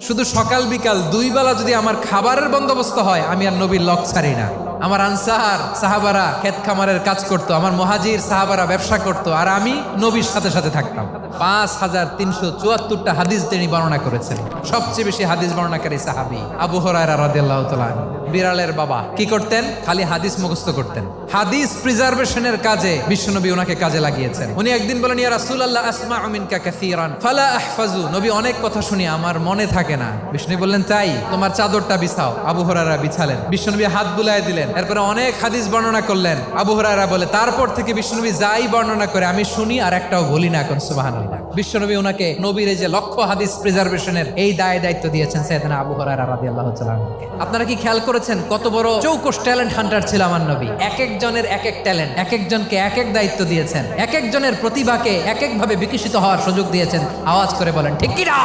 শুধু সকাল বিকাল দুই বেলা যদি আমার খাবারের বন্দোবস্ত হয়, আমি আর নবীর লক ছাড়ি না। আমার আনসার সাহাবারা ক্ষেত খামারের কাজ করতো, আমার মুহাজির সাহাবারা ব্যবসা করতো, আর আমি নবীর সাথে সাথে থাকতাম। 5374টা হাদিস তিনি বর্ণনা করেছেন। সবচেয়ে বেশি হাদিস বর্ণনাকারী সাহাবী আবু হুরায়রা রাদিয়াল্লাহু তাআলা আনহু। বিড়ালের বাবা কি করতেন? খালি হাদিস মুখস্থ করতেন। হাদিস প্রিজার্ভেশনের কাজে বিশ্বনবী ওনাকে কাজে লাগিয়েছেন। উনি একদিন বলেন, ইয়া রাসূলুল্লাহ আসমাউ মিনকা কাসীরান ফালা আহফাজু। নবী, অনেক কথা শুনি, আমার মনে থাকে না। বিশ্বনবী বললেন, তাই তোমার চাদরটা বিছাও। আবু হুরায়রা বিছালেন। বিশ্বনবী হাত বুলায় দিলেন। এরপরে অনেক হাদিস বর্ণনা করলেন। আবু হুরায়রা বলে, তারপর থেকে বিশ্বনবী যাই বর্ণনা করে আমি শুনি আর একটাও বলি না। এখন সুবহানাল্লাহ। বিশ্বনবী ওনাকে নবীর এই যে লক্ষ হাদিস প্রিজার্ভেশনের এই দায়িত্ব দিয়েছেন সাইয়েদনা আবু হুরায়রা রাদিয়াল্লাহু তাআলা আনহুকে। আপনারা কি খেয়াল করেছেন কত বড় চৌকস ট্যালেন্ট হান্টার ছিল আমার নবী? এক একজনের এক এক ট্যালেন্ট, এক একজনকে এক এক দায়িত্ব দিয়েছেন, এক একজনের প্রতিভাকে এক একভাবে বিকশিত হওয়ার সুযোগ দিয়েছেন। আওয়াজ করে বলেন ঠিক কি না?